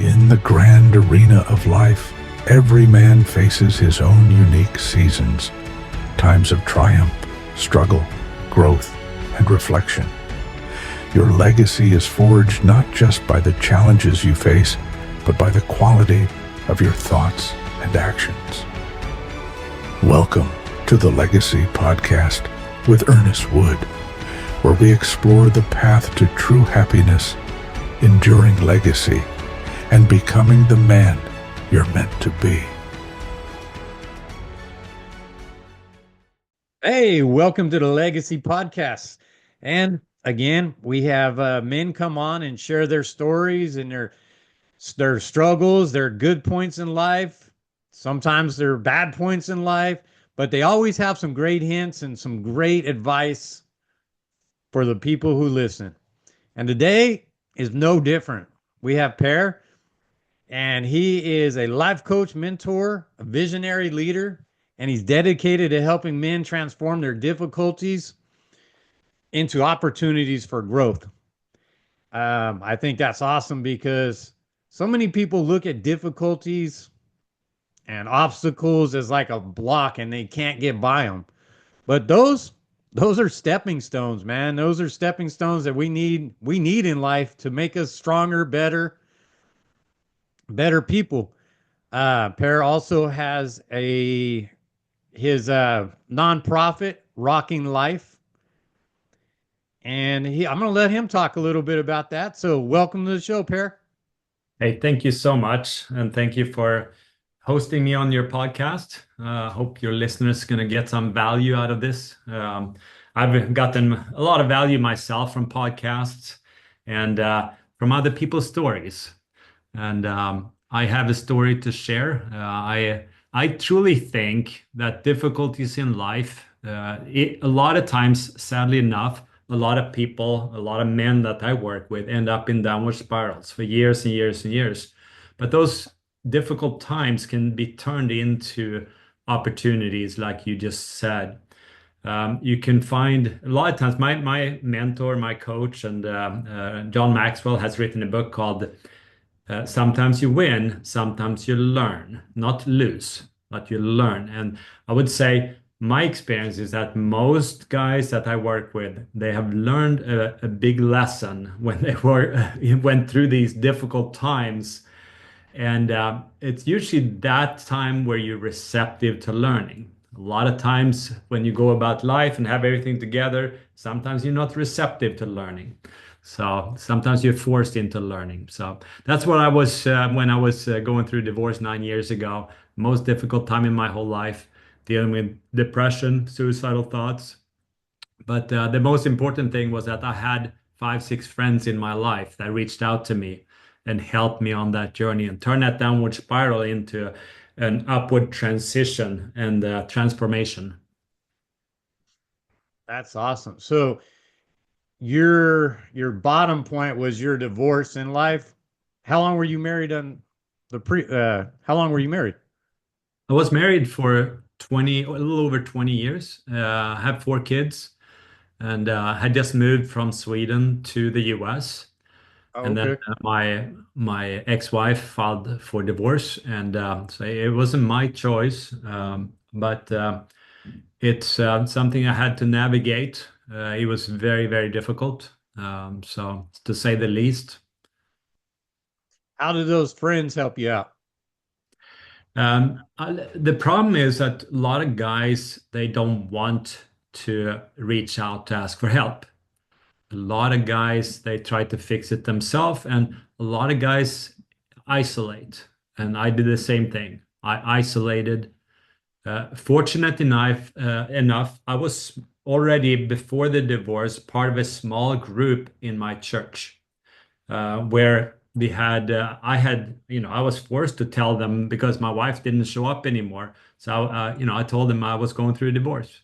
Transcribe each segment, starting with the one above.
In the grand arena of life, every man faces his own unique seasons, times of triumph, struggle, growth, and reflection. Your legacy is forged not just by the challenges you face, but by the quality of your thoughts and actions. Welcome to the Legacy Podcast with Ernest Wood, where we explore the path to true happiness, enduring legacy, and becoming the man you're meant to be. Hey, welcome to the Legacy Podcast. And again, we have men come on and share their stories and their struggles, their good points in life. Sometimes their bad points in life, but they always have some great hints and some great advice for the people who listen. And today is no different. We have Per, and he is a life coach, mentor, a visionary leader, and he's dedicated to helping men transform their difficulties into opportunities for growth. I think that's awesome because so many people look at difficulties and obstacles as like a block and they can't get by them. But those are stepping stones, man. Those are stepping stones that we need in life to make us stronger, better people. Per also has his nonprofit, Rocking Life, and I'm going to let him talk a little bit about that. So, welcome to the show, Per. Hey, thank you so much. And thank you for hosting me on your podcast. Hope your listeners going to get some value out of this. I've gotten a lot of value myself from podcasts and from other people's stories. And I have a story to share. I truly think that difficulties in life, a lot of times, sadly enough, a lot of people, a lot of men that I work with end up in downward spirals for years and years and years. But those difficult times can be turned into opportunities, like you just said. You can find a lot of times, my mentor, my coach, and John Maxwell has written a book called Sometimes You Win, Sometimes You Learn, not lose, but you learn. And I would say my experience is that most guys that I work with, they have learned a big lesson when they went through these difficult times. And it's usually that time where you're receptive to learning. A lot of times when you go about life and have everything together, sometimes you're not receptive to learning. So sometimes you're forced into learning. So that's what I was when I was going through divorce 9 years ago. Most difficult time in my whole life, dealing with depression, suicidal thoughts. But the most important thing was that I had 5, 6 friends in my life that reached out to me and helped me on that journey and turn that downward spiral into an upward transition and transformation. That's awesome. So, your bottom point was your divorce in life. How long were you married on how long were you married? I was married for a little over 20 years. I have 4 kids and had just moved from Sweden to the US. Oh, And then okay. my ex-wife filed for divorce, and so it wasn't my choice, but it's something I had to navigate. It was very, very difficult, so to say the least. How did those friends help you out? The problem is that a lot of guys, they don't want to reach out to ask for help. A lot of guys, they try to fix it themselves, and a lot of guys isolate. And I did the same thing. I isolated. Fortunate enough, I was already before the divorce part of a small group in my church where I was forced to tell them because my wife didn't show up anymore. So, I told them I was going through a divorce.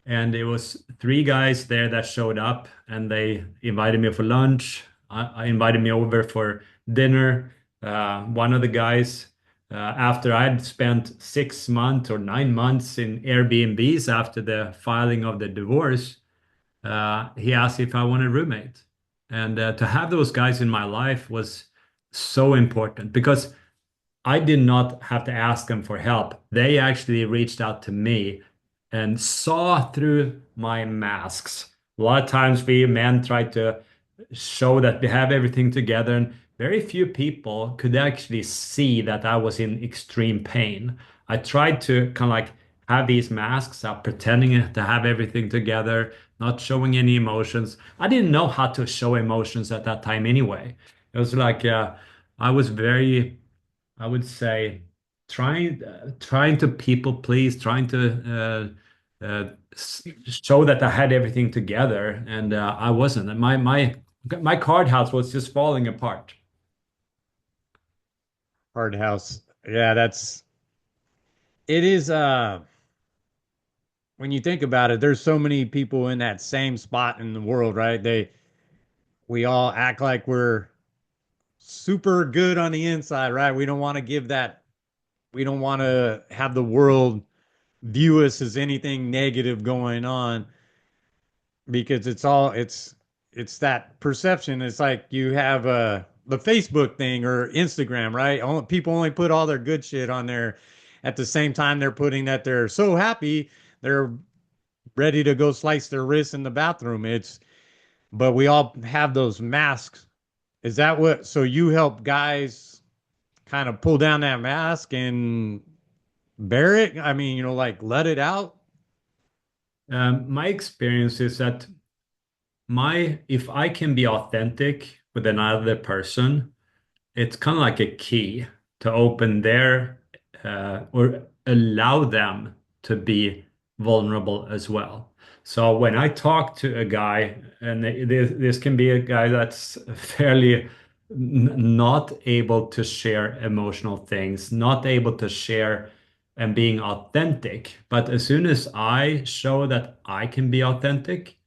And it was 3 guys there that showed up and they invited me for lunch. I invited me over for dinner. One of the guys, after I had spent 6 months or 9 months in Airbnbs after the filing of the divorce, he asked if I wanted a roommate. And to have those guys in my life was so important because I did not have to ask them for help. They actually reached out to me and saw through my masks. A lot of times we men try to show that we have everything together, and very few people could actually see that I was in extreme pain. I tried to kind of like have these masks up, pretending to have everything together, not showing any emotions. I didn't know how to show emotions at that time anyway. It was like I was very, I would say, trying to people please, trying to show that I had everything together, and I wasn't. And my card house was just falling apart. Hard house. Yeah, that's it is when you think about it, there's so many people in that same spot in the world, right? We all act like we're super good on the inside, right? We don't want to give that we don't want to have the world view us as anything negative going on because it's that perception. It's like you have the Facebook thing or Instagram, right? People only put all their good shit on there. At the same time, they're putting that they're so happy, they're ready to go slice their wrists in the bathroom. It's but we all have those masks. Is that what? So you help guys kind of pull down that mask and bear it? I mean, like let it out. My experience is that my if I can be authentic with another person, it's kind of like a key to open their or allow them to be vulnerable as well. So when I talk to a guy, and this can be a guy that's fairly not able to share emotional things, not able to share and being authentic, but as soon as I show that I can be authentic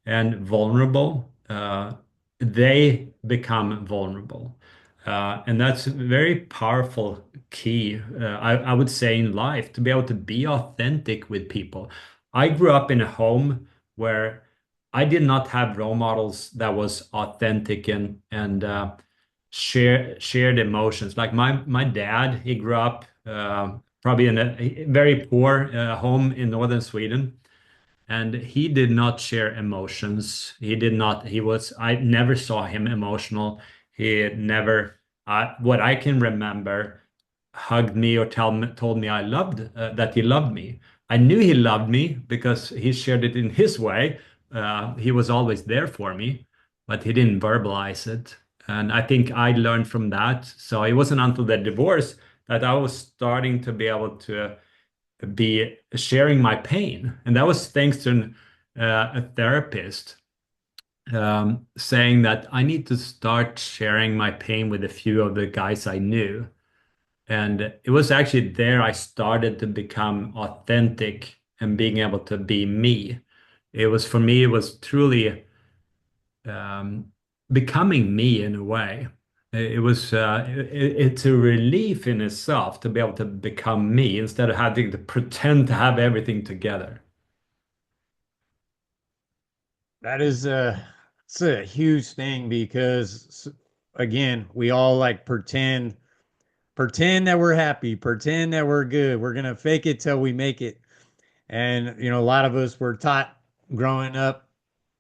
and vulnerable, they become vulnerable. And that's a very powerful key, I would say, in life to be able to be authentic with people. I grew up in a home where I did not have role models that was authentic and shared emotions. Like my dad, he grew up probably in a very poor home in northern Sweden, and he did not share emotions. He did not, he was, I never saw him emotional. He never, what I can remember, hugged me or told me I loved, that he loved me. I knew he loved me because he shared it in his way. He was always there for me, but he didn't verbalize it. And I think I learned from that. So it wasn't until the divorce that I was starting to be able to be sharing my pain. And that was thanks to a therapist saying that I need to start sharing my pain with a few of the guys I knew. And it was actually there I started to become authentic and being able to be me. It was for me, it was truly becoming me in a way. It was it's a relief in itself to be able to become me instead of having to pretend to have everything together. That is it's a huge thing because again, we all like pretend that we're happy, pretend that we're good. We're gonna fake it till we make it. And a lot of us were taught growing up,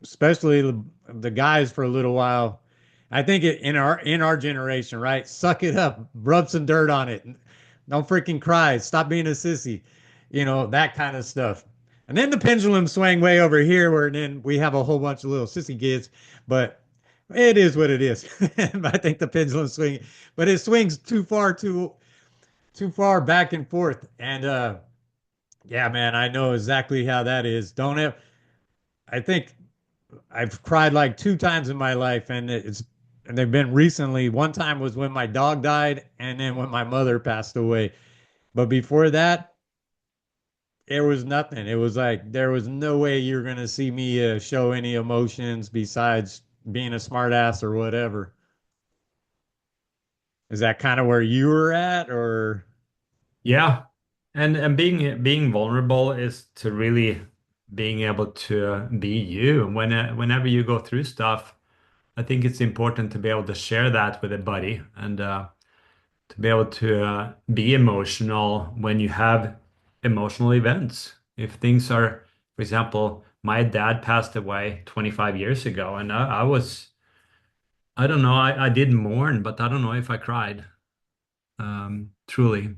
especially the guys for a little while. I think in our generation, right? Suck it up, rub some dirt on it. Don't freaking cry. Stop being a sissy. That kind of stuff. And then the pendulum swang way over here where then we have a whole bunch of little sissy kids, but it is what it is. I think the pendulum swing, but it swings too far back and forth. And yeah, man, I know exactly how that is. Don't have I think I've cried like two times in my life, and they've been recently. One time was when my dog died, and then when my mother passed away. But before that, there was nothing. It was like there was no way you're gonna see me show any emotions besides being a smartass or whatever. Is that kind of where you were at, or Yeah. And being vulnerable is to really being able to be you whenever you go through stuff. I think it's important to be able to share that with a buddy and to be able to be emotional when you have emotional events. If things are, for example, my dad passed away 25 years ago, and I was, I don't know, I did mourn, but I don't know if I cried, truly.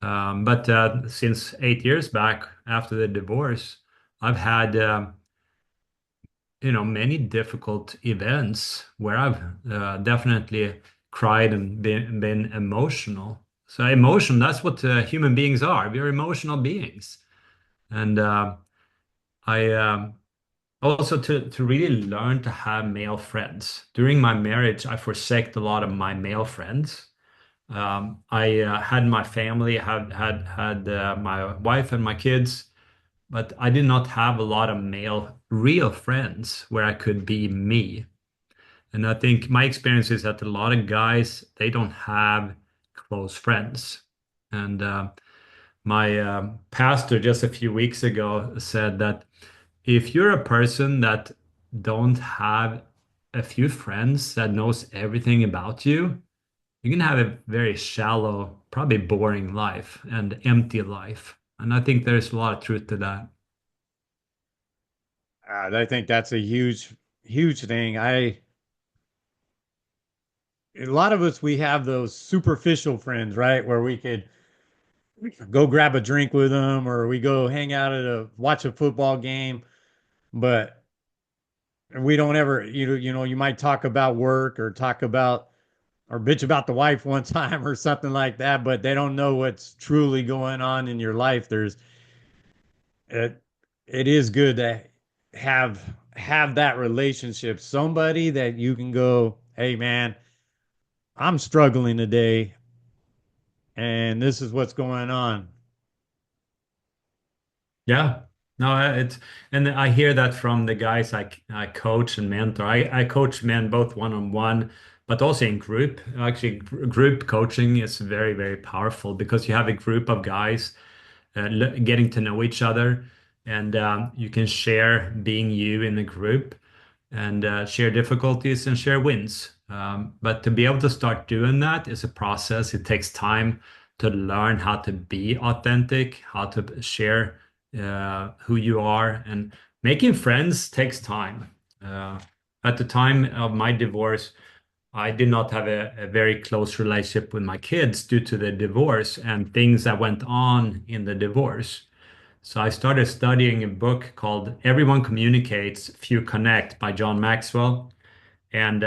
But since 8 years back after the divorce, I've had, many difficult events where I've definitely cried and been emotional. So emotion, that's what human beings are. We're emotional beings. And I also to really learn to have male friends. During my marriage, I forsaked a lot of my male friends. I had my family, had my wife and my kids, but I did not have a lot of male real friends where I could be me. And I think my experience is that a lot of guys, they don't have close friends. And my pastor just a few weeks ago said that if you're a person that don't have a few friends that knows everything about you, you're gonna have a very shallow, probably boring life and empty life. And I think there's a lot of truth to that. I think that's a huge, huge thing. A lot of us, we have those superficial friends, right? Where we could go grab a drink with them or we go hang out at watch a football game, but we don't ever, you might talk about work or talk about or bitch about the wife one time or something like that, but they don't know what's truly going on in your life. It, it is good to have that relationship, somebody that you can go, hey man, I'm struggling today and this is what's going on. Yeah. No, it's and I hear that from the guys I coach and mentor. I coach men both one-on-one, but also in group. Actually, group coaching is very, very powerful because you have a group of guys getting to know each other, and you can share being you in the group and share difficulties and share wins. But to be able to start doing that is a process. It takes time to learn how to be authentic, how to share who you are, and making friends takes time. At the time of my divorce, I did not have a very close relationship with my kids due to the divorce and things that went on in the divorce. So I started studying a book called Everyone Communicates, Few Connect by John Maxwell. And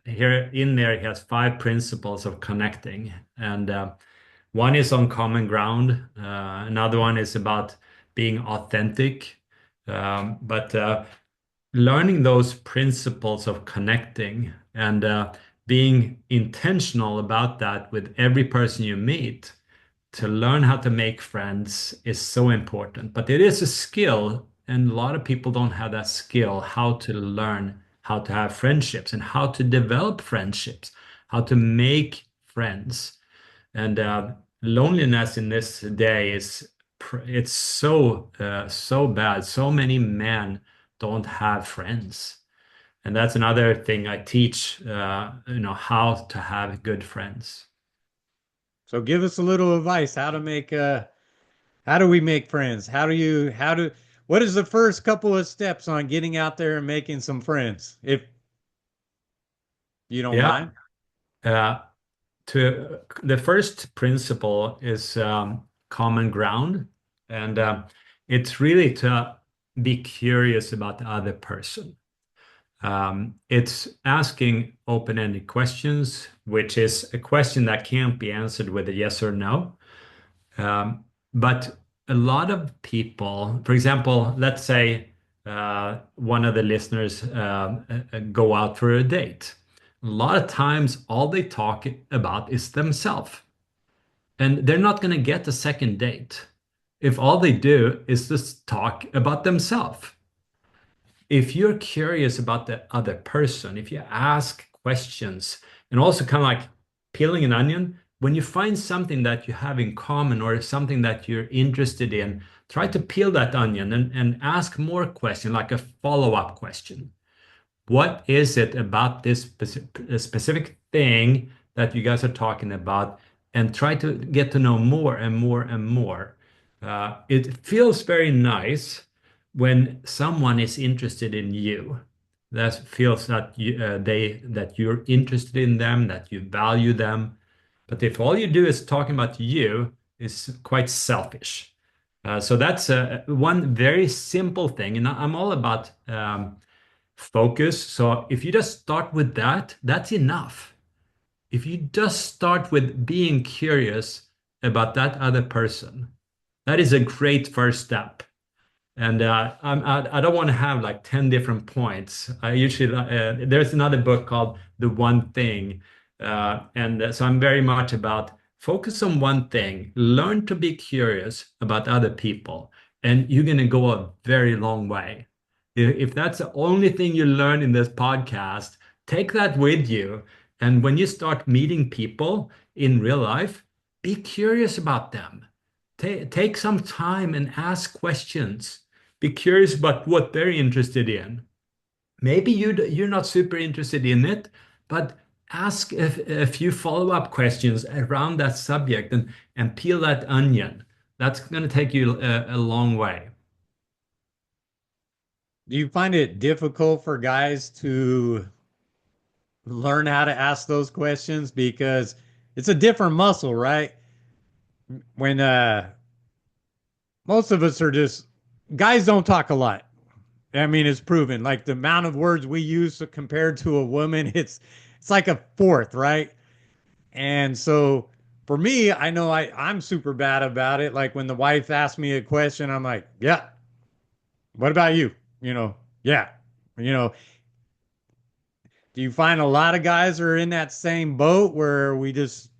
here in there, he has 5 principles of connecting. And one is on common ground. Another one is about being authentic. But learning those principles of connecting and being intentional about that with every person you meet to learn how to make friends is so important. But it is a skill, and a lot of people don't have that skill, how to learn how to have friendships and how to develop friendships, how to make friends. And loneliness in this day is it's so bad. So many men don't have friends. And that's another thing I teach, how to have good friends. So give us a little advice how do we make friends? What is the first couple of steps on getting out there and making some friends? If you don't Yeah. mind. Uh, to the first principle is common ground, and it's really to be curious about the other person. It's asking open-ended questions, which is a question that can't be answered with a yes or no. But a lot of people, for example, let's say one of the listeners go out for a date. A lot of times, all they talk about is themselves, and they're not going to get a second date if all they do is just talk about themselves. If you're curious about the other person, if you ask questions and also kind of like peeling an onion, when you find something that you have in common or something that you're interested in, try to peel that onion and ask more questions, like a follow-up question. What is it about this specific thing that you guys are talking about? And try to get to know more and more and more. It feels very nice when someone is interested in you. That feels that that you're interested in them, that you value them. But if all you do is talking about you, it's quite selfish. So that's one very simple thing, and I'm all about focus. So if you just start with that, that's enough. If you just start with being curious about that other person, that is a great first step. And I don't want to have like 10 different points. I usually, there's another book called The One Thing. So I'm very much about focus on one thing, learn to be curious about other people, and you're going to go a very long way. If that's the only thing you learn in this podcast, take that with you. And when you start meeting people in real life, be curious about them. Take some time and ask questions. Be curious about what they're interested in. Maybe you're not super interested in it, but ask a few follow-up questions around that subject and peel that onion. That's going to take you a long way. Do you find it difficult for guys to learn how to ask those questions? Because it's a different muscle, right? When most of us are just guys don't talk a lot. I mean, it's proven. Like the amount of words we use compared to a woman, it's like a fourth, right? And so for me, I know I'm super bad about it. Like when the wife asks me a question, I'm like, yeah, what about you? You know, yeah. You know, do you find a lot of guys are in that same boat where we just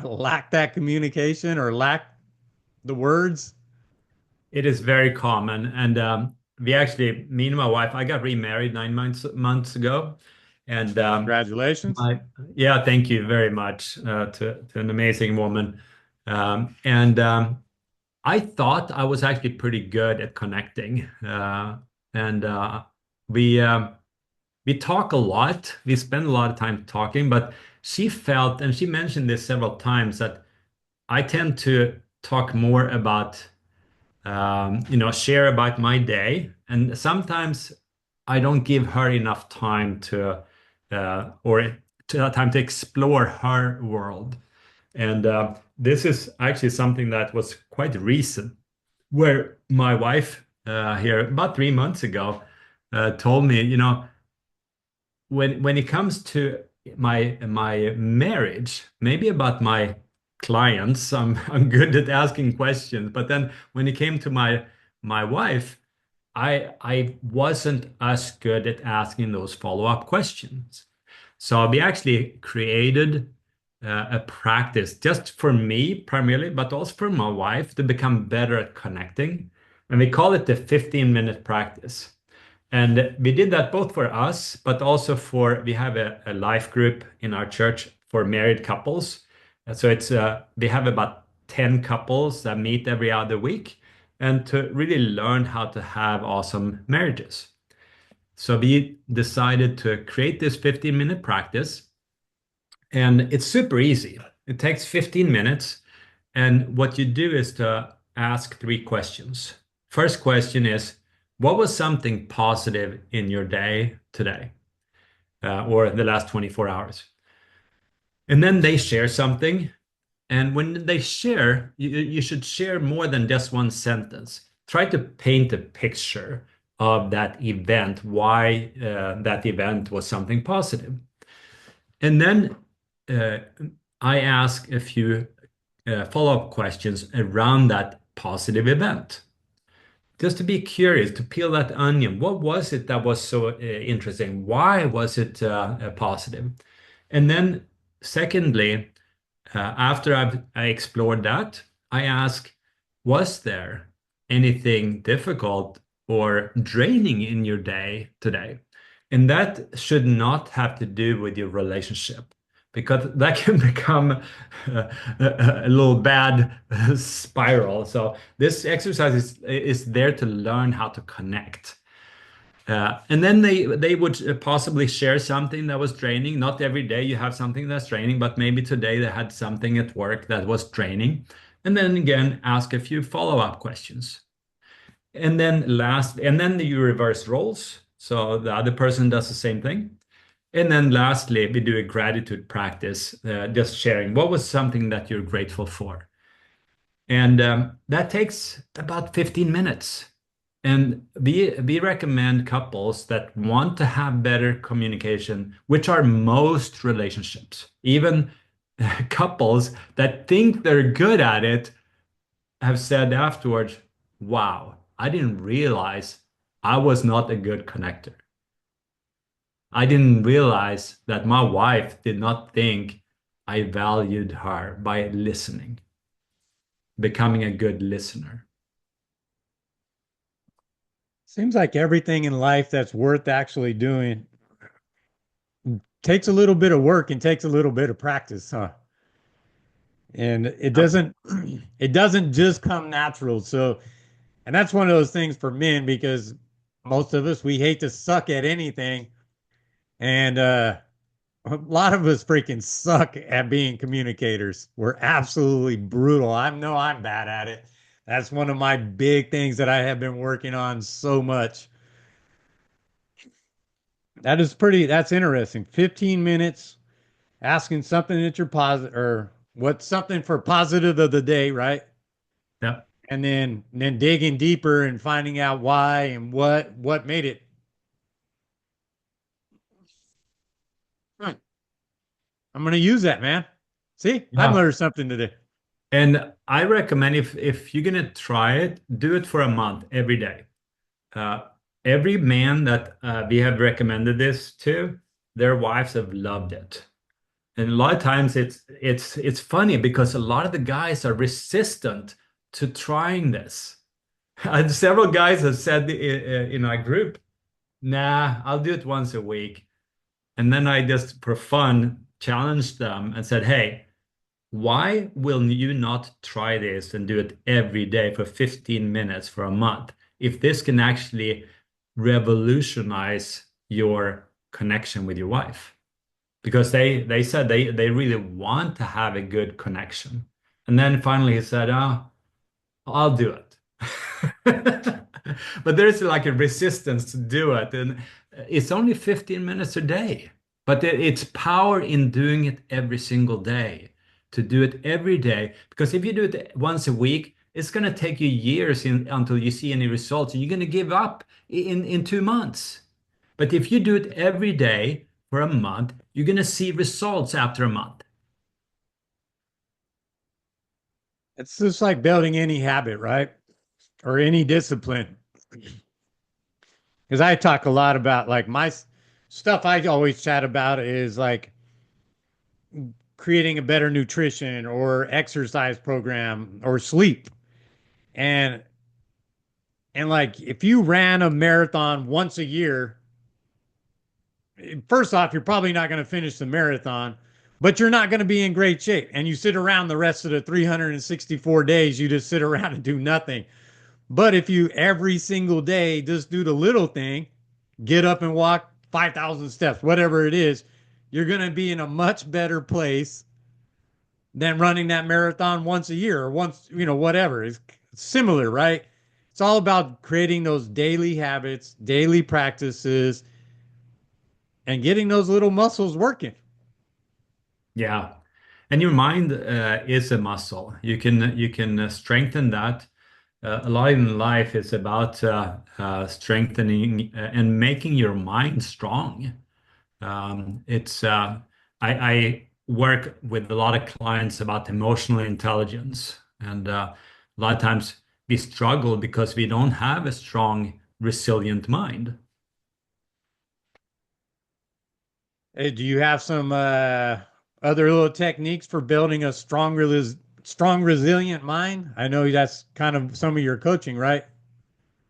lack that communication or lack the words? It is very common, and we actually, me and my wife, I got remarried 9 months ago, and Congratulations. my yeah, thank you very much to an amazing woman, and I thought I was actually pretty good at connecting, and we um, we talk a lot, we spend a lot of time talking, but she felt, and she mentioned this several times, that I tend to talk more about share about my day. And sometimes I don't give her enough time or time to explore her world. And this is actually something that was quite recent, where my wife here about 3 months ago told me, when it comes to my marriage, maybe about my clients, I'm good at asking questions. But then when it came to my wife, I wasn't as good at asking those follow-up questions. So we actually created a practice just for me primarily, but also for my wife to become better at connecting. And we call it the 15-minute practice. And we did that both for us, but also we have a life group in our church for married couples. And so we have about 10 couples that meet every other week and to really learn how to have awesome marriages. So we decided to create this 15-minute practice, and it's super easy. It takes 15 minutes. And what you do is to ask 3 questions. First question is, what was something positive in your day today, or the last 24 hours? And then they share something. And when they share, you should share more than just one sentence. Try to paint a picture of that event, why that event was something positive. And then uh, I ask a few follow-up questions around that positive event. Just to be curious, to peel that onion. What was it that was so interesting? Why was it positive? And then, secondly, after I explored that, I ask, was there anything difficult or draining in your day today? And that should not have to do with your relationship, because that can become a little bad spiral. So this exercise is there to learn how to connect. And then they would possibly share something that was draining. Not every day you have something that's draining, but maybe today they had something at work that was draining. And then again, ask a few follow-up questions. And then you reverse roles. So the other person does the same thing. And then lastly, we do a gratitude practice, just sharing what was something that you're grateful for. And that takes about 15 minutes. And we recommend couples that want to have better communication, which are most relationships. Even couples that think they're good at it have said afterwards, wow, I didn't realize I was not a good connector. I didn't realize that my wife did not think I valued her by listening, becoming a good listener. Seems like everything in life that's worth actually doing takes a little bit of work and takes a little bit of practice, huh? And it doesn't just come natural. So, and that's one of those things for men because most of us we hate to suck at anything. And a lot of us freaking suck at being communicators. We're absolutely brutal. I know I'm bad at it. That's one of my big things that I have been working on so much. That's interesting. 15 minutes asking something that you're positive or what's something for positive of the day, right? Yeah. And then digging deeper and finding out why and what made it. Hmm, I'm gonna use that, man. See, I Yeah. learned something today. And I recommend if you're gonna try it, do it for a month every day. Uh, every man that we have recommended this to, their wives have loved it. And a lot of times it's funny because a lot of the guys are resistant to trying this. And several guys have said in our group, "Nah, I'll do it once a week." And then I just for fun challenged them and said, "Hey, why will you not try this and do it every day for 15 minutes for a month if this can actually revolutionize your connection with your wife?" Because they said they really want to have a good connection. And then finally he said, "Oh, I'll do it." But there's like a resistance to do it. And it's only 15 minutes a day. But it's power in doing it every single day, to do it every day. Because if you do it once a week, it's going to take you years until you see any results. And you're going to give up in 2 months. But if you do it every day for a month, you're going to see results after a month. It's just like building any habit, right? Or any discipline. Because I talk a lot about like stuff I always chat about is like creating a better nutrition or exercise program or sleep. And like if you ran a marathon once a year, first off, you're probably not going to finish the marathon, but you're not going to be in great shape. And you sit around the rest of the 364 days, you just sit around and do nothing. But if you every single day just do the little thing, get up and walk 5,000 steps, whatever it is, you're going to be in a much better place than running that marathon once a year or once, whatever. It's similar, right? It's all about creating those daily habits, daily practices, and getting those little muscles working. Yeah. And your mind is a muscle. You can strengthen that. A lot in life is about strengthening and making your mind strong. It's I work with a lot of clients about emotional intelligence, and a lot of times we struggle because we don't have a strong, resilient mind. Hey, do you have some other little techniques for building a strong, resilient mind? I know that's kind of some of your coaching, right?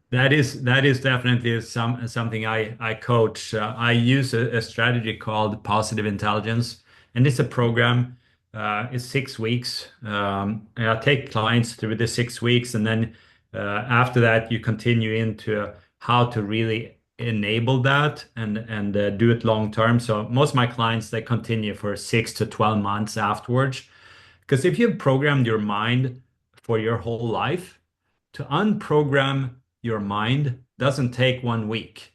That is definitely something I coach. I use a strategy called positive intelligence, and it's a program. It's 6 weeks. And I take clients through the 6 weeks, and then after that, you continue into how to really enable that and do it long term. So most of my clients, they continue for 6 to 12 months afterwards. Because if you've programmed your mind for your whole life, to unprogram your mind doesn't take 1 week.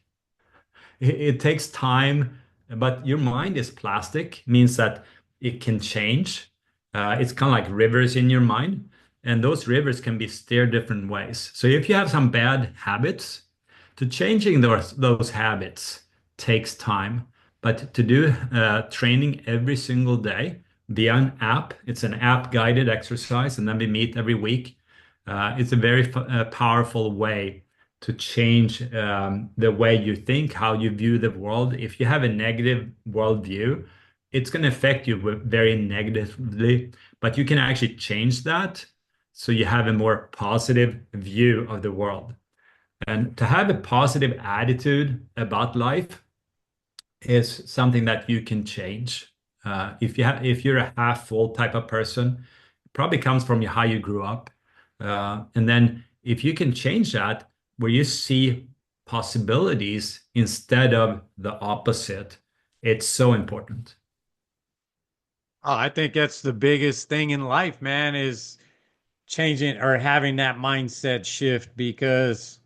It takes time, but your mind is plastic, means that it can change. It's kind of like rivers in your mind, and those rivers can be steered different ways. So if you have some bad habits, to changing those habits takes time. But to do training every single day via an app, it's an app guided exercise, and then we meet every week. It's a very powerful way to change the way you think, how you view the world. If you have a negative worldview, it's going to affect you very negatively, but you can actually change that so you have a more positive view of the world. And to have a positive attitude about life is something that you can change. If you're a half full type of person, it probably comes from how you grew up. And then if you can change that, where you see possibilities instead of the opposite, it's so important. Oh, I think that's the biggest thing in life, man, is changing or having that mindset shift because,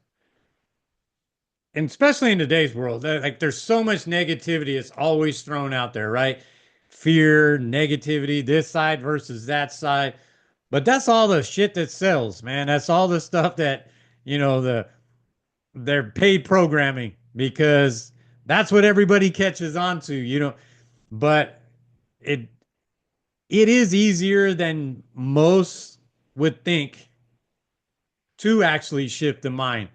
and especially in today's world, like there's so much negativity, it's always thrown out there, right? Fear, negativity, this side versus that side. But that's all the shit that sells, man. That's all the stuff that, you know, they're paid programming because that's what everybody catches on to, you know. But it it is easier than most would think to actually shift the mind.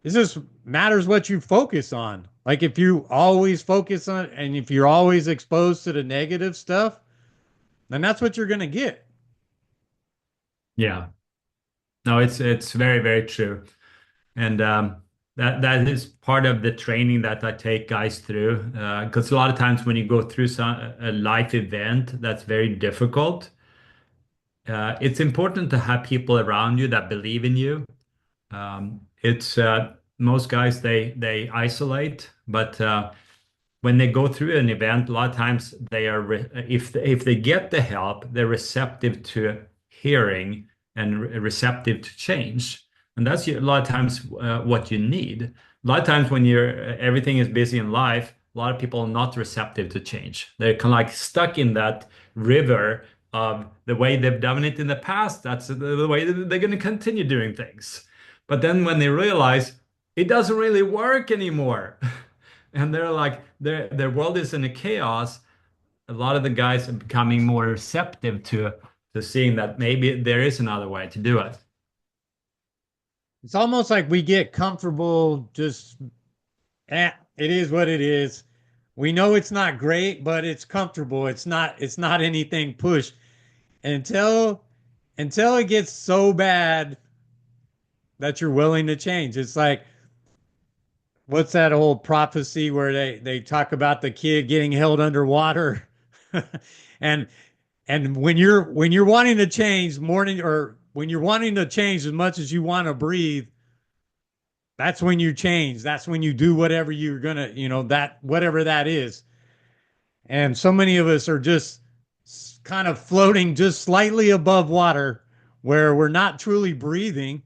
It just matters what you focus on. Like if you always focus on and if you're always exposed to the negative stuff, then that's what you're gonna get. Yeah, no, it's very, very true. And that is part of the training that I take guys through. Because a lot of times when you go through a life event that's very difficult, it's important to have people around you that believe in you. It's most guys they isolate, but when they go through an event, a lot of times they are if they get the help, they're receptive to hearing and receptive to change, and that's a lot of times what you need. A lot of times when you're everything is busy in life, a lot of people are not receptive to change. They're kind of like stuck in that river of the way they've done it in the past. That's the way that they're going to continue doing things. But then when they realize it doesn't really work anymore, and they're like their world is in a chaos, a lot of the guys are becoming more receptive to seeing that maybe there is another way to do it. It's almost like we get comfortable just it is what it is. We know it's not great, but it's comfortable. It's not anything pushed until it gets so bad that you're willing to change. It's like what's that old prophecy where they talk about the kid getting held underwater and when you're wanting to change morning or when you're wanting to change as much as you want to breathe, that's when you change. That's when you do whatever you're gonna, that whatever that is. And so many of us are just kind of floating just slightly above water where we're not truly breathing,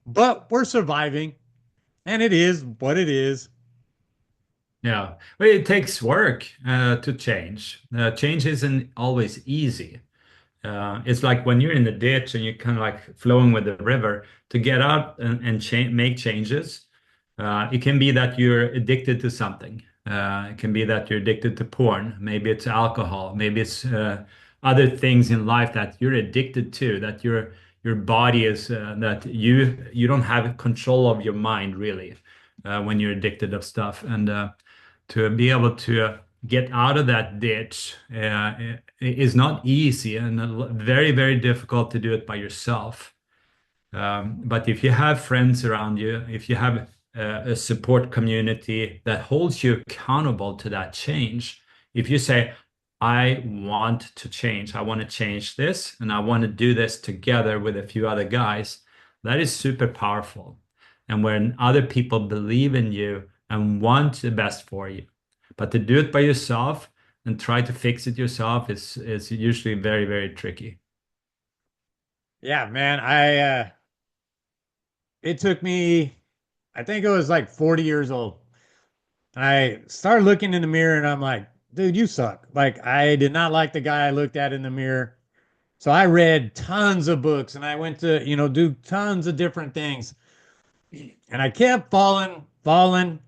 but we're surviving. And it is what it is. Yeah, well, it takes work to change. Change isn't always easy. It's like when you're in the ditch and you're kind of like flowing with the river to get out and make changes. It can be that you're addicted to something. It can be that you're addicted to porn. Maybe it's alcohol. Maybe it's other things in life that you're addicted to. That your body is that you don't have control of your mind really when you're addicted of stuff. And to be able to get out of that ditch is not easy and very, very difficult to do it by yourself. But if you have friends around you, if you have a support community that holds you accountable to that change, if you say, I want to change, I want to change this, and I want to do this together with a few other guys, that is super powerful. And when other people believe in you and want the best for you. But to do it by yourself and try to fix it yourself is usually very, very tricky. Yeah, man. It took me, I think it was like 40 years old. I started looking in the mirror and I'm like, dude, you suck. Like, I did not like the guy I looked at in the mirror. So I read tons of books and I went to, do tons of different things. And I kept falling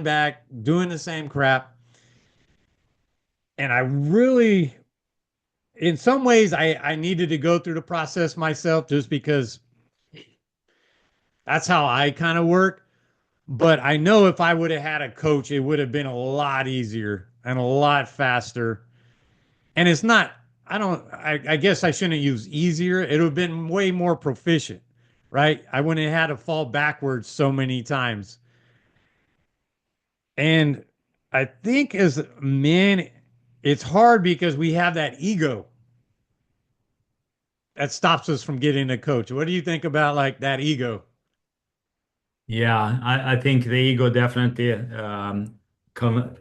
back, doing the same crap. And I really, in some ways, I needed to go through the process myself just because that's how I kind of work. But I know if I would have had a coach, it would have been a lot easier and a lot faster. And it's not, I guess I shouldn't use easier. It would have been way more proficient, right? I wouldn't have had to fall backwards so many times. And I think as men, it's hard because we have that ego that stops us from getting a coach. What do you think about like that ego? Yeah, I think the ego definitely come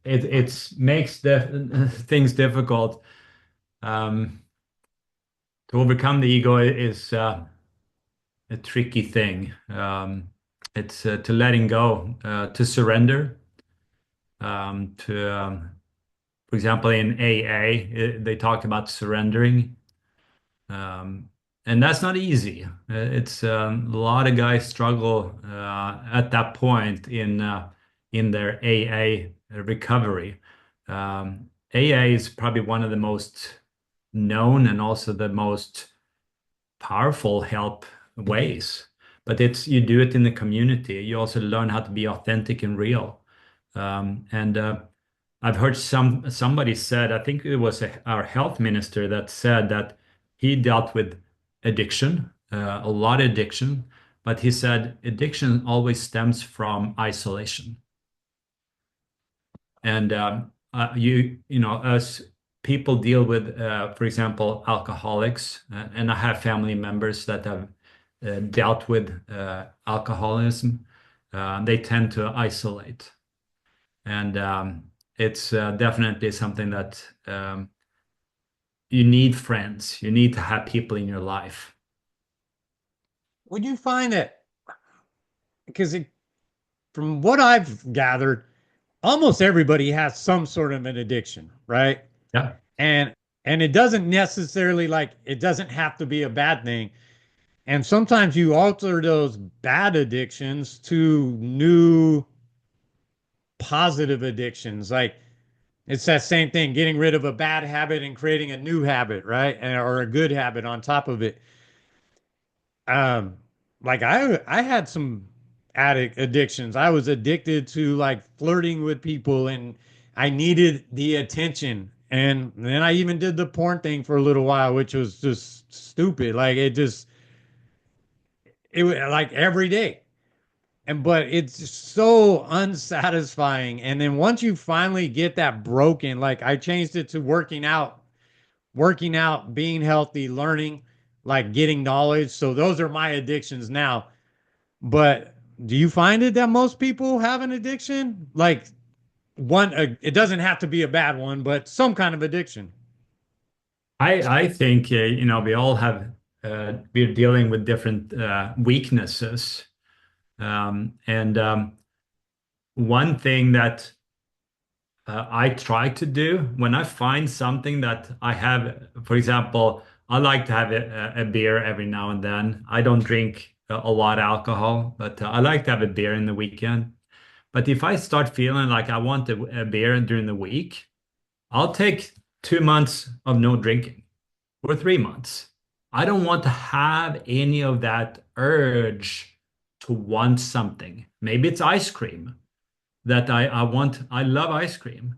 it makes the things difficult. Um, to overcome the ego is a tricky thing. It's to letting go, to surrender. For example, in AA, they talk about surrendering. Um, and that's not easy. It's a lot of guys struggle at that point in their AA recovery. AA is probably one of the most known and also the most powerful help ways. But it's you do it in the community. You also learn how to be authentic and real. And I've heard somebody said, I think it was our health minister that said that he dealt with addiction, a lot of addiction, but he said addiction always stems from isolation. And as people deal with, for example, alcoholics, and I have family members that have dealt with alcoholism, they tend to isolate. And it's definitely something that you need friends. You need to have people in your life. Would you find that because from what I've gathered, almost everybody has some sort of an addiction, right? Yeah. And it doesn't necessarily like it doesn't have to be a bad thing. And sometimes you alter those bad addictions to new positive addictions. Like it's that same thing, getting rid of a bad habit and creating a new habit, right? Or a good habit on top of it. Um, like I had some addict addictions. I was addicted to like flirting with people and I needed the attention. And then I even did the porn thing for a little while, which was just stupid. Like it was like every day. And but it's so unsatisfying. And then once you finally get that broken, like I changed it to working out, being healthy, learning, like getting knowledge. So those are my addictions now. But do you find it that most people have an addiction? Like it doesn't have to be a bad one, but some kind of addiction. I think we all have we're dealing with different weaknesses, and one thing that I try to do when I find something that I have, for example, I like to have a beer every now and then. I don't drink a lot of alcohol, but I like to have a beer in the weekend. But if I start feeling like I want a beer during the week, I'll take 2 months of no drinking or 3 months. I don't want to have any of that urge to want something. Maybe it's ice cream that I want. I love ice cream,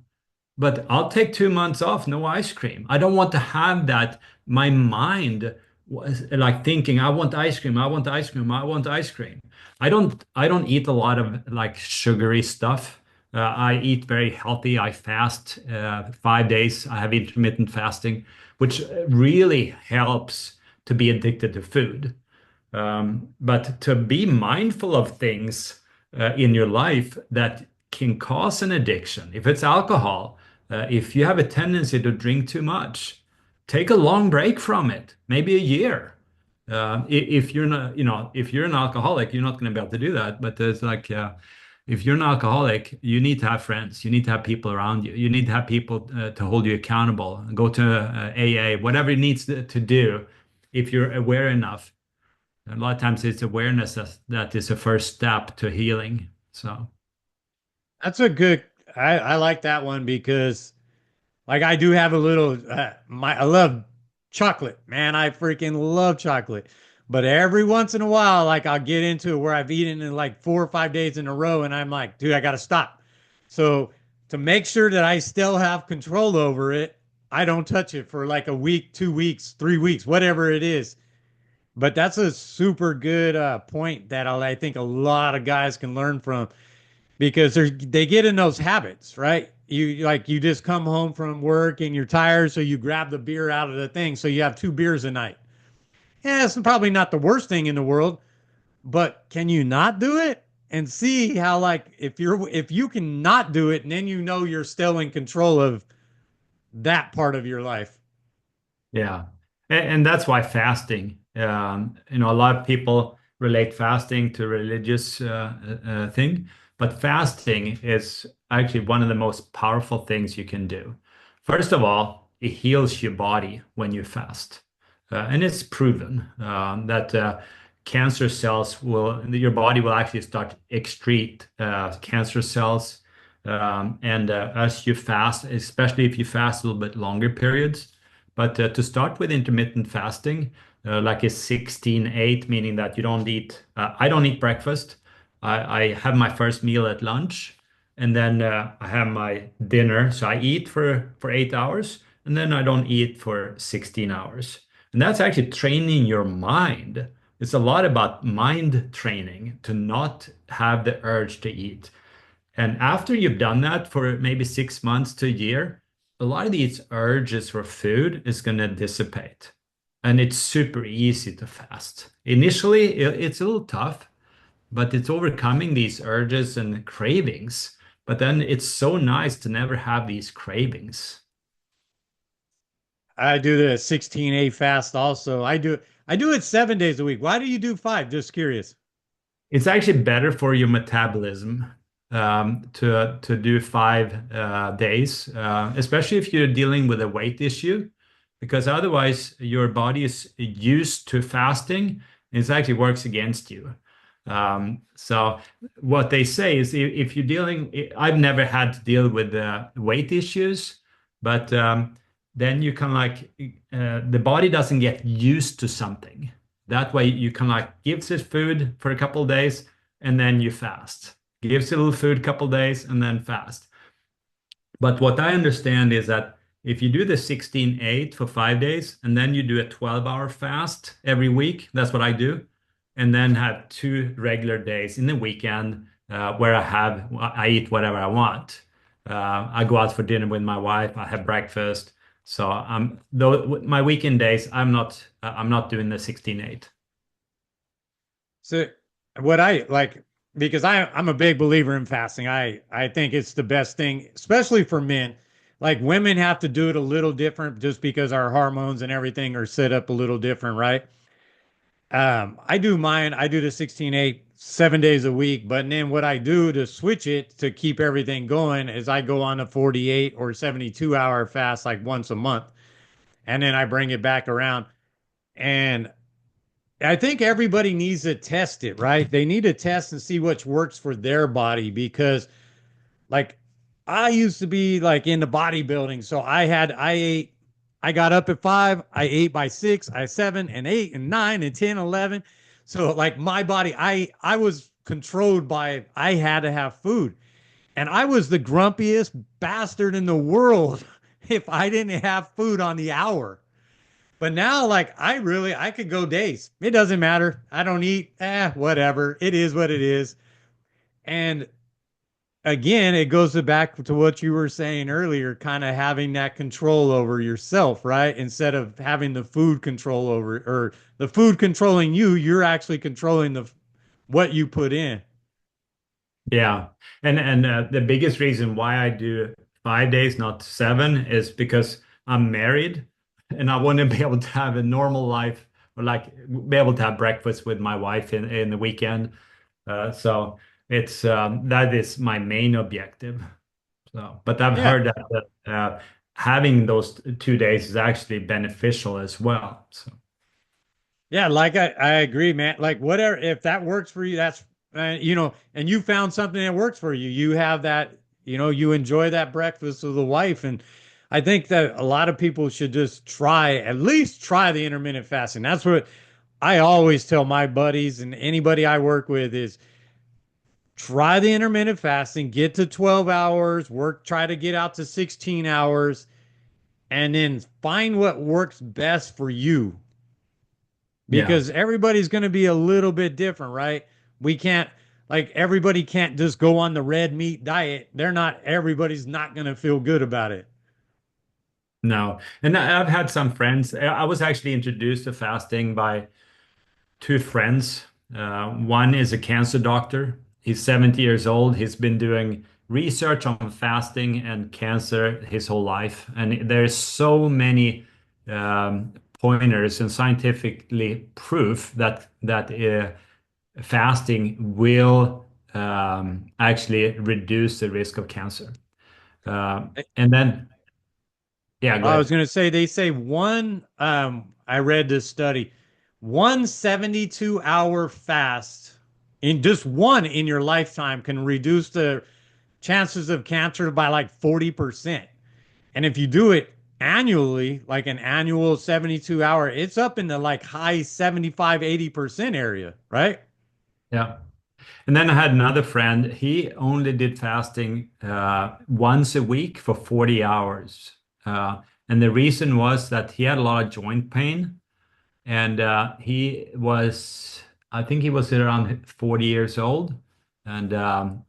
but I'll take 2 months off, no ice cream. I don't want to have that. My mind was like thinking, I want ice cream, I want ice cream, I want ice cream. I don't eat a lot of like sugary stuff. I eat very healthy. I fast 5 days. I have intermittent fasting, which really helps to be addicted to food. But to be mindful of things in your life that can cause an addiction. If it's alcohol, if you have a tendency to drink too much, take a long break from it, maybe a year. If you're not, if you're an alcoholic, you're not going to be able to do that. But there's like, if you're an alcoholic, you need to have friends. You need to have people around you. You need to have people to hold you accountable. Go to AA, whatever it needs to do. If you're aware enough, a lot of times it's awareness that is the first step to healing. So, That's a good, I like that one because like I do have a little I love chocolate, man. I freaking love chocolate. But every once in a while, like I'll get into it where I've eaten in like 4 or 5 days in a row and I'm like, dude, I gotta stop. So to make sure that I still have control over it, I don't touch it for like a week, 2 weeks, 3 weeks, whatever it is. But that's a super good point that I think a lot of guys can learn from because they get in those habits, right? You just come home from work and you're tired, so you grab the beer out of the thing, so you have 2 beers a night. Yeah, it's probably not the worst thing in the world, but can you not do it and see how like if you can not do it, and then you know you're still in control of that part of your life. yeah. And that's why fasting, a lot of people relate fasting to religious thing, but fasting is actually one of the most powerful things you can do. First of all, it heals your body when you fast. And it's proven that cancer cells your body will actually start excrete cancer cells. And as you fast, especially if you fast a little bit longer periods, but to start with intermittent fasting, like a 16-8, meaning that you don't eat, I don't eat breakfast. I have my first meal at lunch, and then I have my dinner. So I eat for 8 hours, and then I don't eat for 16 hours. And that's actually training your mind. It's a lot about mind training to not have the urge to eat. And after you've done that for maybe 6 months to a year, a lot of these urges for food is going to dissipate. And it's super easy to fast. Initially, it's a little tough, but it's overcoming these urges and cravings. But then it's so nice to never have these cravings. I do the 16A fast also. I do it 7 days a week. Why do you do five? Just curious. It's actually better for your metabolism to do 5 days, especially if you're dealing with a weight issue, because otherwise your body is used to fasting. It actually works against you. So what they say is if you're dealing, I've never had to deal with weight issues, but then you can like the body doesn't get used to something. That way you can like gives it food for a couple of days and then you fast. Gives it a little food a couple of days and then fast. But what I understand is that if you do the 16-8 for 5 days and then you do a 12-hour fast every week, that's what I do, and then have 2 regular days in the weekend where I eat whatever I want. I go out for dinner with my wife. I have breakfast. So though my weekend days, I'm not doing the 16-8. So what I like because I'm a big believer in fasting. I think it's the best thing, especially for men. Like women have to do it a little different just because our hormones and everything are set up a little different, right? I do mine. I do the 16-8 7 days a week, but then what I do to switch it to keep everything going is I go on a 48 or 72 hour fast like once a month, and then I bring it back around. And I think everybody needs to test it, right? They need to test and see which works for their body because like I used to be like into bodybuilding. So I ate, I got up at 5, I ate by 6, I 7 and 8 and 9 and 10, 11. So like my body, I was controlled by, I had to have food. And I was the grumpiest bastard in the world if I didn't have food on the hour. But now, like, I could go days. It doesn't matter. I don't eat. Whatever. It is what it is. And again, it goes back to what you were saying earlier, kind of having that control over yourself, right? Instead of having the food control over or the food controlling you, you're actually controlling the what you put in. Yeah. And the biggest reason why I do 5 days, not seven, is because I'm married and I want to be able to have a normal life or like be able to have breakfast with my wife in the weekend. So it's that is my main objective. So, but I've Yeah. heard that having those 2 days is actually beneficial as well. So Yeah, like I agree, man. Like whatever, if that works for you, that's and you found something that works for you. You have that, you enjoy that breakfast with the wife, and I think that a lot of people should just at least try the intermittent fasting. That's what I always tell my buddies and anybody I work with is try the intermittent fasting, get to 12 hours, try to get out to 16 hours, and then find what works best for you yeah. because everybody's going to be a little bit different, right? We can't like everybody can't just go on the red meat diet. Everybody's not going to feel good about it. No. And I've had some friends. I was actually introduced to fasting by two friends. One is a cancer doctor. He's 70 years old. He's been doing research on fasting and cancer his whole life. And there's so many pointers and scientifically proof that fasting will actually reduce the risk of cancer. And then, yeah, go I was ahead. going to say they say I read this study, one 72-hour fast in just one in your lifetime can reduce the chances of cancer by like 40%. And if you do it annually, like an annual 72 hour, it's up in the like high 75, 80% area, right? Yeah. And then I had another friend. He only did fasting once a week for 40 hours. And the reason was that he had a lot of joint pain. And I think he was around 40 years old and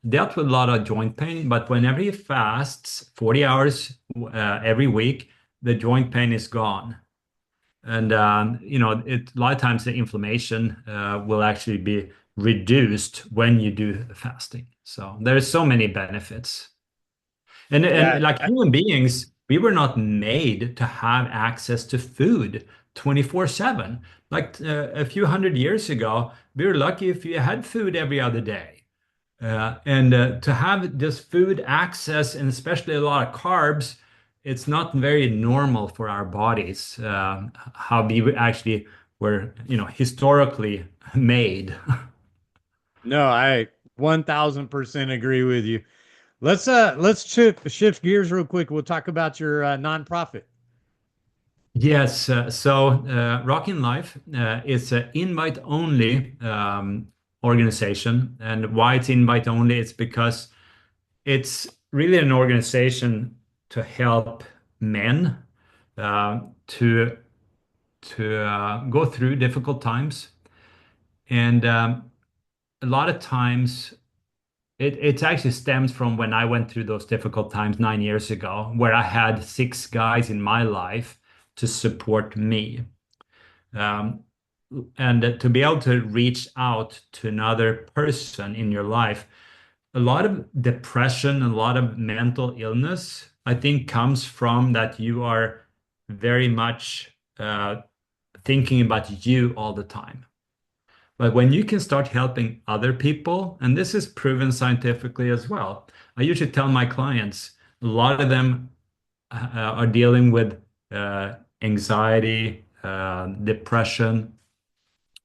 dealt with a lot of joint pain. But whenever he fasts 40 hours every week, the joint pain is gone. And a lot of times the inflammation will actually be reduced when you do fasting. So there's so many benefits. And Yeah. like human beings, we were not made to have access to food 24/7. Like a few hundred years ago, we were lucky if you had food every other day. And to have this food access and especially a lot of carbs, it's not very normal for our bodies, how we actually were, historically made. No, I 1000% agree with you. Let's shift gears real quick. We'll talk about your nonprofit. Yes, so Rockin' Life is an invite-only organization, and why it's invite-only? It's because it's really an organization to help men to go through difficult times, and a lot of times it actually stems from when I went through those difficult times 9 years ago, where I had six guys in my life to support me. Um, and to be able to reach out to another person in your life, a lot of depression, a lot of mental illness, I think comes from that you are very much thinking about you all the time. But when you can start helping other people, and this is proven scientifically as well, I usually tell my clients, a lot of them are dealing with anxiety, depression,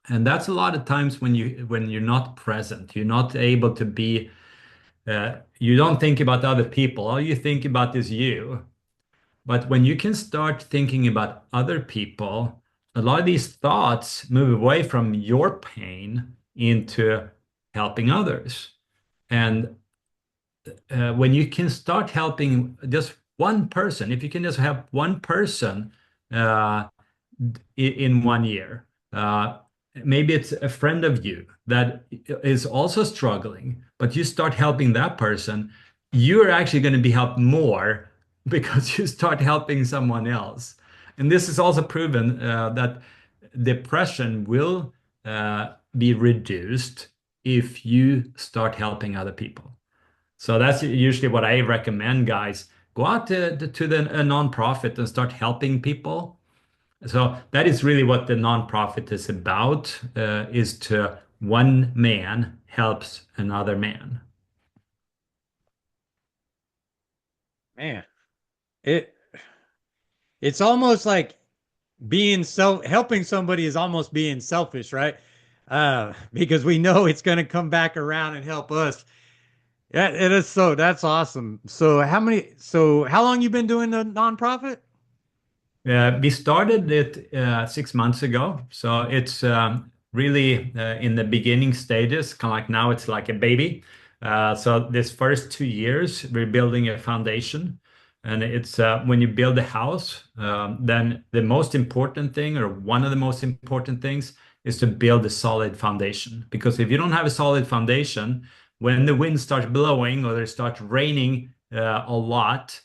and that's a lot of times when you're not present, you're not able to be, you don't think about other people. All you think about is you. But when you can start thinking about other people, a lot of these thoughts move away from your pain into helping others. And when you can start helping just one person, if you can just help one person uh, in 1 year, maybe it's a friend of you that is also struggling, but you start helping that person, you're actually going to be helped more because you start helping someone else. And this is also proven that depression will be reduced if you start helping other people. So that's usually what I recommend, guys. Go out to a nonprofit and start helping people. So that is really what the nonprofit is about, is to one man helps another man. Man, it it's almost like being helping somebody is almost being selfish, right? Because we know it's going to come back around and help us. Yeah, it is. So that's awesome. So how long you been doing the nonprofit? We started it 6 months ago, so it's really in the beginning stages. Kind of like now, it's like a baby. So this first 2 years, we're building a foundation, and it's when you build a house, then the most important thing, or one of the most important things, is to build a solid foundation. Because if you don't have a solid foundation, when the wind starts blowing or it starts raining a lot,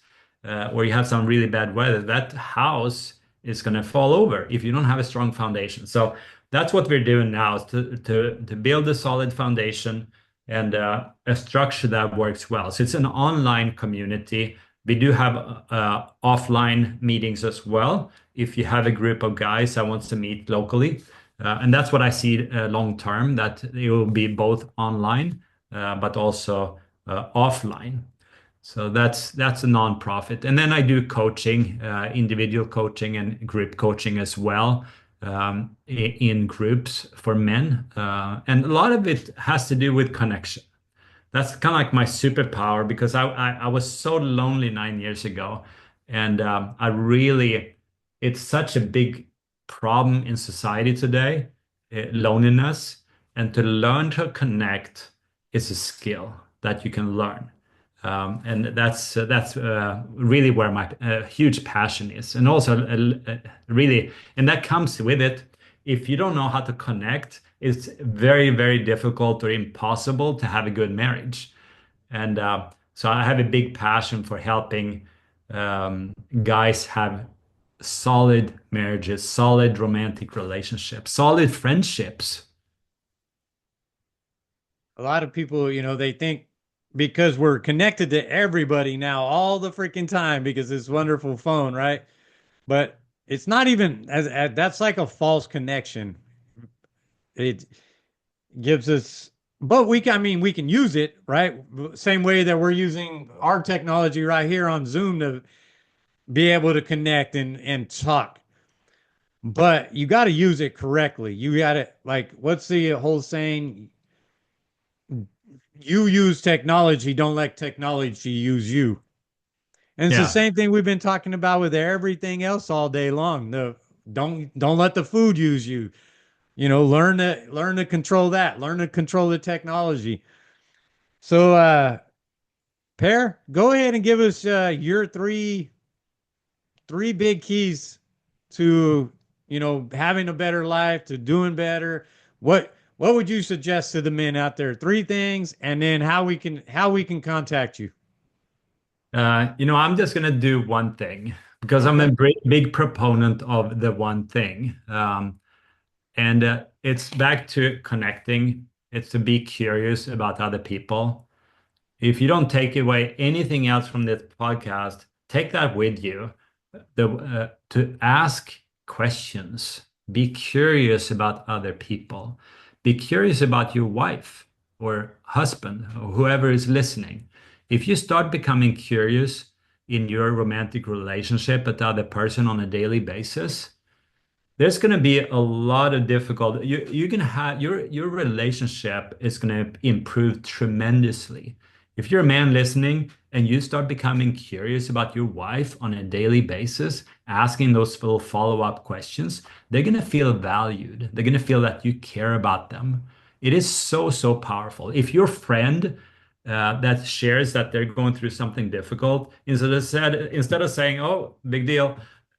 or you have some really bad weather, that house is going to fall over if you don't have a strong foundation. So that's what we're doing now, is to build a solid foundation and a structure that works well. So it's an online community. We do have offline meetings as well. If you have a group of guys that wants to meet locally, and that's what I see long term, that it will be both online but also offline. So that's a nonprofit. And then I do coaching, individual coaching and group coaching as well, in groups for men. And a lot of it has to do with connection. That's kind of like my superpower, because I was so lonely 9 years ago. And I really, it's such a big problem in society today, loneliness. And to learn to connect is a skill that you can learn. And that's really where my huge passion is, and also really, and that comes with it. If you don't know how to connect, it's very, very difficult or impossible to have a good marriage. And so I have a big passion for helping guys have solid marriages, solid romantic relationships, solid friendships. A lot of people, they think because we're connected to everybody now all the freaking time because this wonderful phone, right? But it's not even as that's like a false connection. It gives us, but I mean, we can use it, right? Same way that we're using our technology right here on Zoom to be able to connect and talk. But you got to use it correctly. You got to, like, what's the whole saying? You use technology, don't let technology use you. And it's the Yeah. same thing we've been talking about with everything else all day long. The don't let the food use you. Learn to control that. Learn to control the technology. So, Per, go ahead and give us your three big keys to having a better life, to doing better. What would you suggest to the men out there? Three things, and then how we can contact you. I'm just gonna do one thing, because I'm a Okay. big proponent of the one thing. And it's back to connecting. It's to be curious about other people. If you don't take away anything else from this podcast, take that with you. To ask questions, be curious about other people, be curious about your wife or husband or whoever is listening. If you start becoming curious in your romantic relationship with the other person on a daily basis, there's going to be a lot of difficult. You can have your relationship is going to improve tremendously. If you're a man listening and you start becoming curious about your wife on a daily basis, asking those little follow-up questions, they're going to feel valued. They're going to feel that you care about them. It is so, so powerful. If your friend that shares that they're going through something difficult, instead of saying, "Oh, big deal,"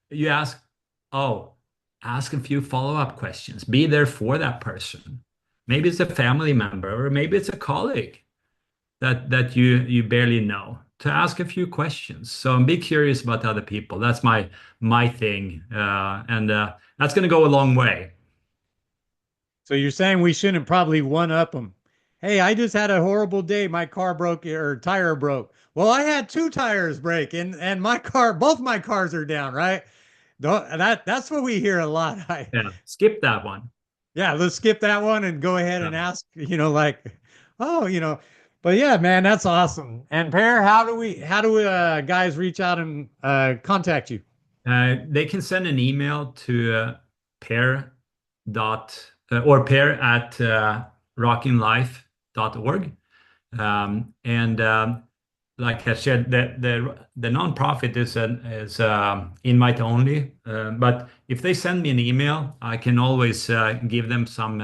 you ask, "Oh." Ask a few follow-up questions. Be there for that person. Maybe it's a family member, or maybe it's a colleague that you barely know. To ask a few questions. So be curious about other people. That's my thing, and that's going to go a long way. So you're saying we shouldn't probably one up them. Hey, I just had a horrible day. My car broke or tire broke. Well, I had two tires break and my car, both my cars are down, right? That's what we hear a lot. Yeah, skip that one. Yeah, let's skip that one and go ahead Yeah. and ask, like, oh, but yeah, man, that's awesome. And Pear, how do we guys reach out and contact you? They can send an email to pair or pair at rockinlife.org. And like I said, the nonprofit is invite only. But if they send me an email, I can always give them some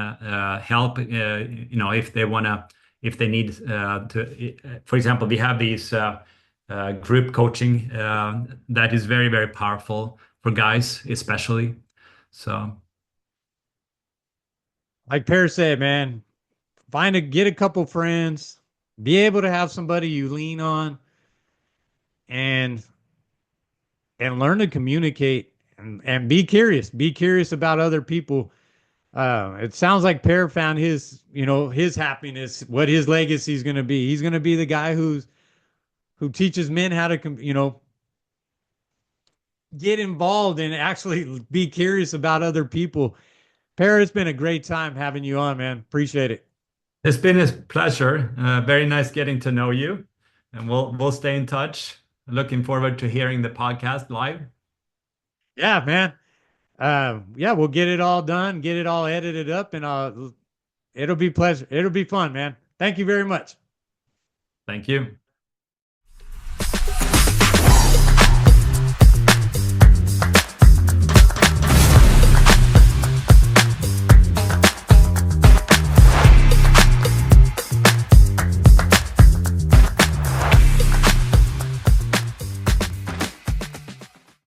help. If if they need for example, we have these group coaching that is very, very powerful for guys, especially. So Like Pear said, man, get a couple friends, be able to have somebody you lean on, and learn to communicate and be curious. Be curious about other people. It sounds like Pear found his happiness, what his legacy is going to be. He's going to be the guy who teaches men how to, get involved and actually be curious about other people. Pear, it's been a great time having you on, man. Appreciate it. it's been a pleasure. Very nice getting to know you, and we'll stay in touch. Looking forward to hearing the podcast live. Yeah, man. Yeah, we'll get it all done, get it all edited up, and it'll be pleasure. It'll be fun, man. Thank you very much. Thank you.